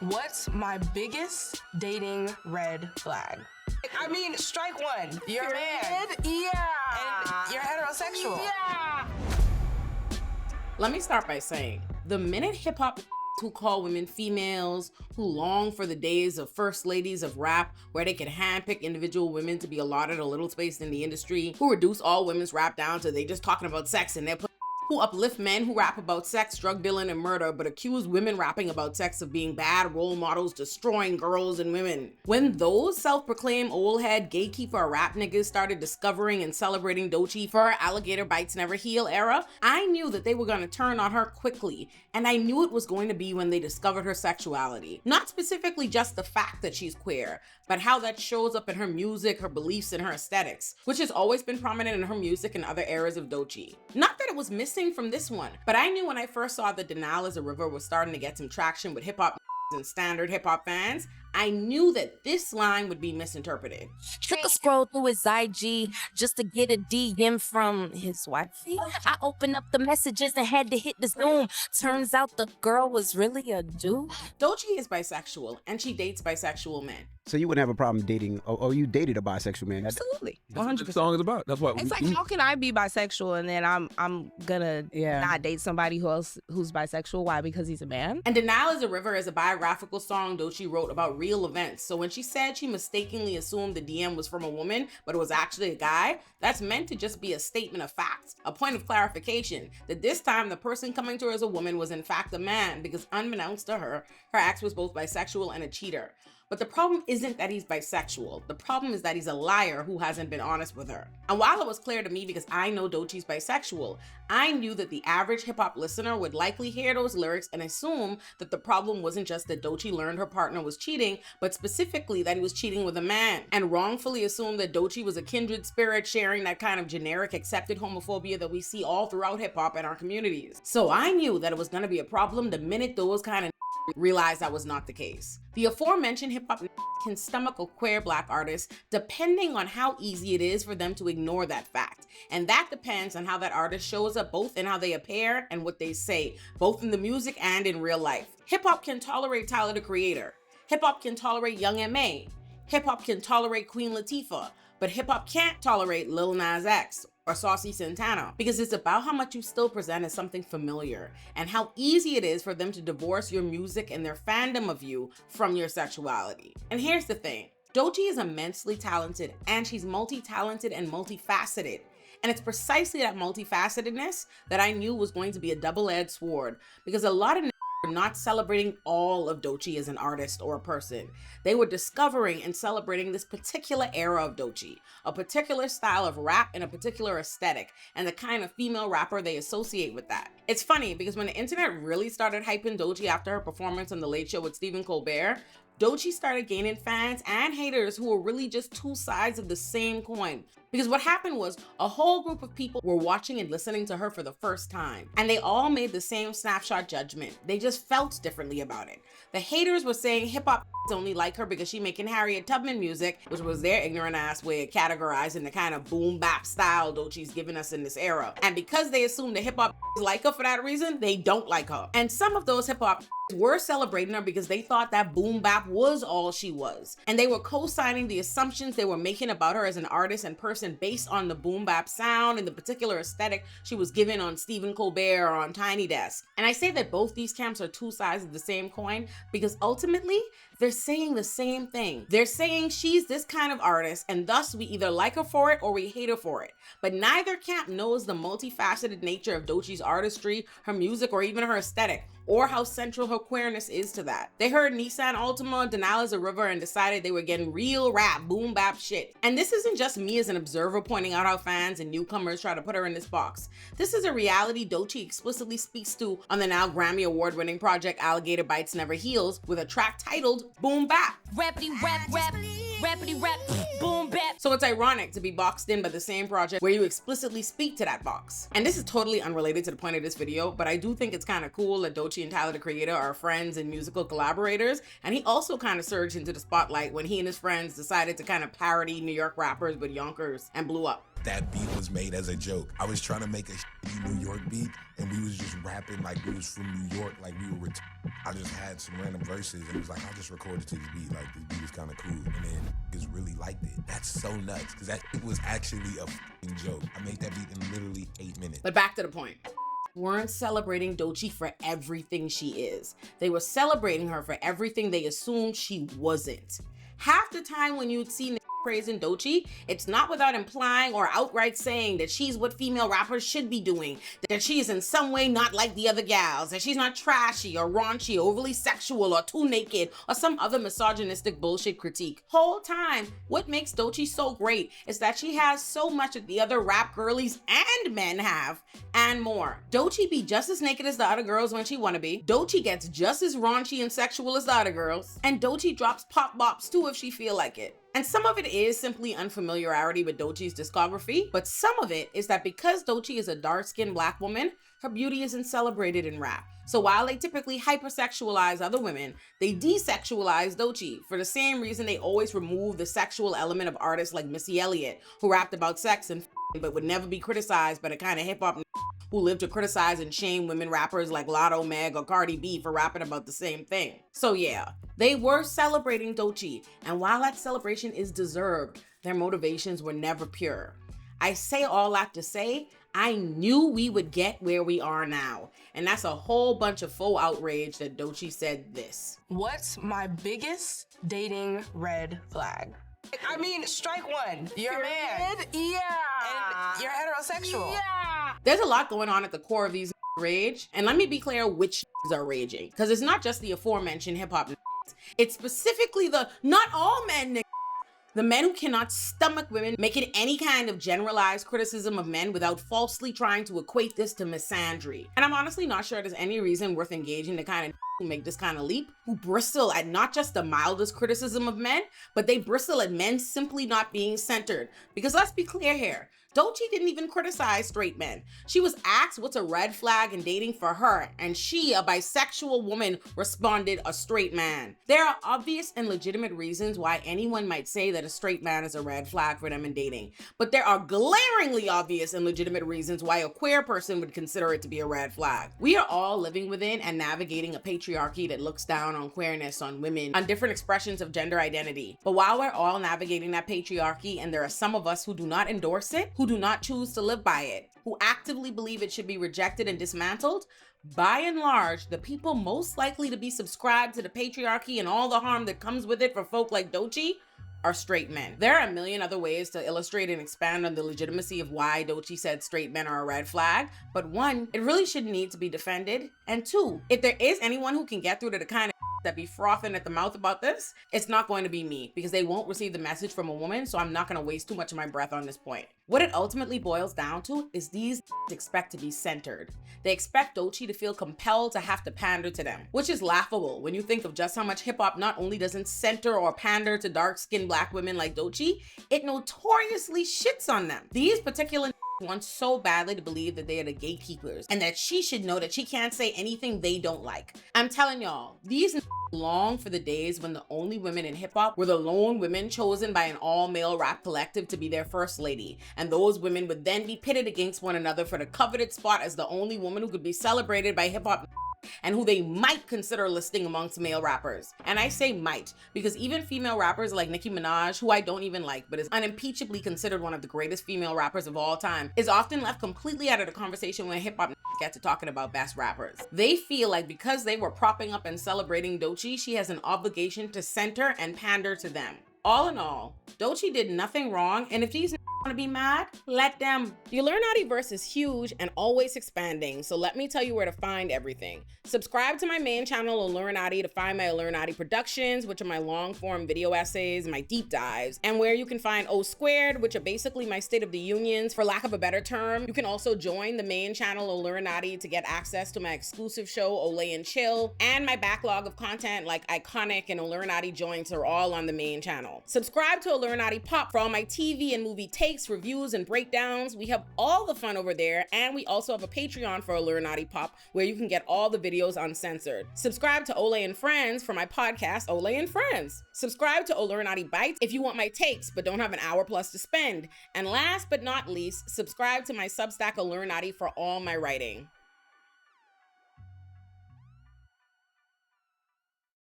What's my biggest dating red flag? I mean, strike one. You're a man. Yeah. And you're heterosexual. Yeah. Let me start by saying, the minute hip-hop who call women females, who long for the days of first ladies of rap, where they can handpick individual women to be allotted a little space in the industry, who reduce all women's rap down to they just talking about sex and they're who uplift men who rap about sex, drug dealing, and murder, but accuse women rapping about sex of being bad role models, destroying girls and women. When those self-proclaimed old head gatekeeper rap niggas started discovering and celebrating Doechii for her alligator bites never heal era, I knew that they were gonna turn on her quickly, and I knew it was going to be when they discovered her sexuality. Not specifically just the fact that she's queer, but how that shows up in her music, her beliefs, and her aesthetics, which has always been prominent in her music and other eras of Doechii. Not that it was missing from this one, but I knew when I first saw that Denial is a River was starting to get some traction with hip-hop and standard hip-hop fans, I knew that this line would be misinterpreted. Took a scroll through his IG just to get a DM from his wifey. I opened up the messages and had to hit the Zoom. Turns out the girl was really a dude. Doechii is bisexual, and she dates bisexual men. So you wouldn't have a problem dating, or you dated a bisexual man? Absolutely, That's what the song is about. That's what It's like, how can I be bisexual and then I'm gonna not date somebody who's bisexual? Why? Because he's a man? And Denial is a River is a biographical song Doechii wrote about real events. So when she said she mistakenly assumed the DM was from a woman, but it was actually a guy, that's meant to just be a statement of fact, a point of clarification, that this time the person coming to her as a woman was in fact a man, because unbeknownst to her, her ex was both bisexual and a cheater. But the problem isn't that he's bisexual. The problem is that he's a liar who hasn't been honest with her. And while it was clear to me because I know Doechii's bisexual, I knew that the average hip-hop listener would likely hear those lyrics and assume that the problem wasn't just that Doechii learned her partner was cheating, but specifically that he was cheating with a man, and wrongfully assume that Doechii was a kindred spirit sharing that kind of generic accepted homophobia that we see all throughout hip-hop and our communities. So I knew that it was gonna be a problem the minute those kind of realized that was not the case. The aforementioned hip-hop can stomach a queer black artist depending on how easy it is for them to ignore that fact. And that depends on how that artist shows up, both in how they appear and what they say, both in the music and in real life. Hip-hop can tolerate Tyler the Creator. Hip-hop can tolerate Young M.A. Hip-hop can tolerate Queen Latifah, but hip-hop can't tolerate Lil Nas X or Saucy Santana, because it's about how much you still present as something familiar and how easy it is for them to divorce your music and their fandom of you from your sexuality. And here's the thing, Doechii is immensely talented, and she's multi-talented and multifaceted. And it's precisely that multifacetedness that I knew was going to be a double-edged sword, because a lot of were not celebrating all of Doechii as an artist or a person. They were discovering and celebrating this particular era of Doechii, a particular style of rap and a particular aesthetic, and the kind of female rapper they associate with that. It's funny because when the internet really started hyping Doechii after her performance on The Late Show with Stephen Colbert, Doechii started gaining fans and haters who were really just two sides of the same coin. Because what happened was a whole group of people were watching and listening to her for the first time, and they all made the same snapshot judgment. They just felt differently about it. The haters were saying hip-hop only like her because she making Harriet Tubman music, which was their ignorant ass way of categorizing the kind of boom bap style Doechii's giving us in this era. And because they assumed the hip-hop like her for that reason, they don't like her. And some of those hip-hop were celebrating her because they thought that boom bap was all she was. And they were co-signing the assumptions they were making about her as an artist and person based on the boom bap sound and the particular aesthetic she was given on Stephen Colbert or on Tiny Desk. And I say that both these camps are two sides of the same coin because ultimately they're saying the same thing. They're saying she's this kind of artist and thus we either like her for it or we hate her for it. But neither camp knows the multifaceted nature of Doechii's artistry, her music, or even her aesthetic, or how central her queerness is to that. They heard Nissan Altima, Denial is a River, and decided they were getting real rap, boom bap shit. And this isn't just me as an observer pointing out how fans and newcomers try to put her in this box. This is a reality Doechii explicitly speaks to on the now Grammy Award-winning project Alligator Bites Never Heals with a track titled Boom Bap. Rappity rap rap, rappity rap, boom bap. So it's ironic to be boxed in by the same project where you explicitly speak to that box. And this is totally unrelated to the point of this video, but I do think it's kind of cool that Doechii and Tyler the Creator are friends and musical collaborators, and he also kind of surged into the spotlight when he and his friends decided to kind of parody New York rappers with Yonkers and blew up. that beat was made as a joke. I was trying to make a New York beat, and we was just rapping like we was from New York, like we were. I just had some random verses, and it was like, I'll just record it to this beat. Like, this beat is kind of cool. And then just really liked it. That's so nuts, because that it was actually a f***ing joke. I made that beat in literally 8 minutes. But back to the point. Weren't celebrating Doechii for everything she is. They were celebrating her for everything they assumed she wasn't. Half the time when you'd see praising Doechii, it's not without implying or outright saying that she's what female rappers should be doing, that she's in some way not like the other gals, that she's not trashy or raunchy, overly sexual or too naked, or some other misogynistic bullshit critique. Whole time, what makes Doechii so great is that she has so much that the other rap girlies and men have, and more. Doechii be just as naked as the other girls when she wanna be. Doechii gets just as raunchy and sexual as the other girls. And Doechii drops pop bops too if she feel like it. And some of it is simply unfamiliarity with Doechii's discography, but some of it is that because Doechii is a dark-skinned black woman, her beauty isn't celebrated in rap. So while they typically hypersexualize other women, they desexualize Doechii for the same reason they always remove the sexual element of artists like Missy Elliott, who rapped about sex and but would never be criticized by the kind of hip-hop who live to criticize and shame women rappers like Lotto, Meg, or Cardi B for rapping about the same thing. So yeah, they were celebrating Doechii, and while that celebration is deserved, their motivations were never pure. I say all that to say, I knew we would get where we are now, and that's a whole bunch of faux outrage that Doechii said this. What's my biggest dating red flag? I mean, strike one. You're a man. Yeah. And you're heterosexual. Yeah. There's a lot going on at the core of these rage, and let me be clear which are raging, because it's not just the aforementioned hip-hop, it's specifically the not all men, the men who cannot stomach women making any kind of generalized criticism of men without falsely trying to equate this to misandry. And I'm honestly not sure there's any reason worth engaging the kind of who make this kind of leap, who bristle at not just the mildest criticism of men, but they bristle at men simply not being centered. Because let's be clear here, Doechii didn't even criticize straight men. She was asked what's a red flag in dating for her, and she, a bisexual woman, responded a straight man. There are obvious and legitimate reasons why anyone might say that a straight man is a red flag for them in dating, but there are glaringly obvious and legitimate reasons why a queer person would consider it to be a red flag. We are all living within and navigating a patriarchy that looks down on queerness, on women, on different expressions of gender identity. But while we're all navigating that patriarchy, and there are some of us who do not endorse it, who do not choose to live by it, who actively believe it should be rejected and dismantled, by and large, the people most likely to be subscribed to the patriarchy and all the harm that comes with it for folk like Doechii are straight men. There are a million other ways to illustrate and expand on the legitimacy of why Doechii said straight men are a red flag, but one, it really shouldn't need to be defended, and two, if there is anyone who can get through to the kind of that be frothing at the mouth about this, it's not going to be me, because they won't receive the message from a woman, so I'm not going to waste too much of my breath on this point. What it ultimately boils down to is these expect to be centered. They expect Doechii to feel compelled to have to pander to them, which is laughable when you think of just how much hip-hop not only doesn't center or pander to dark-skinned black women like Doechii, it notoriously shits on them. These particular want so badly to believe that they are the gatekeepers and that she should know that she can't say anything they don't like. I'm telling y'all, these long for the days when the only women in hip-hop were the lone women chosen by an all-male rap collective to be their first lady, and those women would then be pitted against one another for the coveted spot as the only woman who could be celebrated by hip-hop and who they might consider listing amongst male rappers. And I say might, because even female rappers like Nicki Minaj, who I don't even like, but is unimpeachably considered one of the greatest female rappers of all time, is often left completely out of the conversation when hip-hop get to talking about best rappers. They feel like because they were propping up and celebrating Doechii, she has an obligation to center and pander to them. All in all, Doechii did nothing wrong, and if these want to be mad, let them. The Illuminati verse is huge and always expanding, so let me tell you where to find everything. Subscribe to my main channel, Illuminati, to find my Illuminati productions, which are my long-form video essays, my deep dives, and where you can find O Squared, which are basically my State of the Unions, for lack of a better term. You can also join the main channel, Illuminati, to get access to my exclusive show, Olay and Chill, and my backlog of content like Iconic and Illuminati Joints are all on the main channel. Subscribe to Illuminati Pop for all my TV and movie takes, takes, reviews, and breakdowns. We have all the fun over there, and we also have a Patreon for Illuminati Pop where you can get all the videos uncensored. Subscribe to Olay and Friends for my podcast, Olay and Friends. Subscribe to Illuminati Bites if you want my takes but don't have an hour plus to spend. And last but not least, subscribe to my Substack Illuminati for all my writing.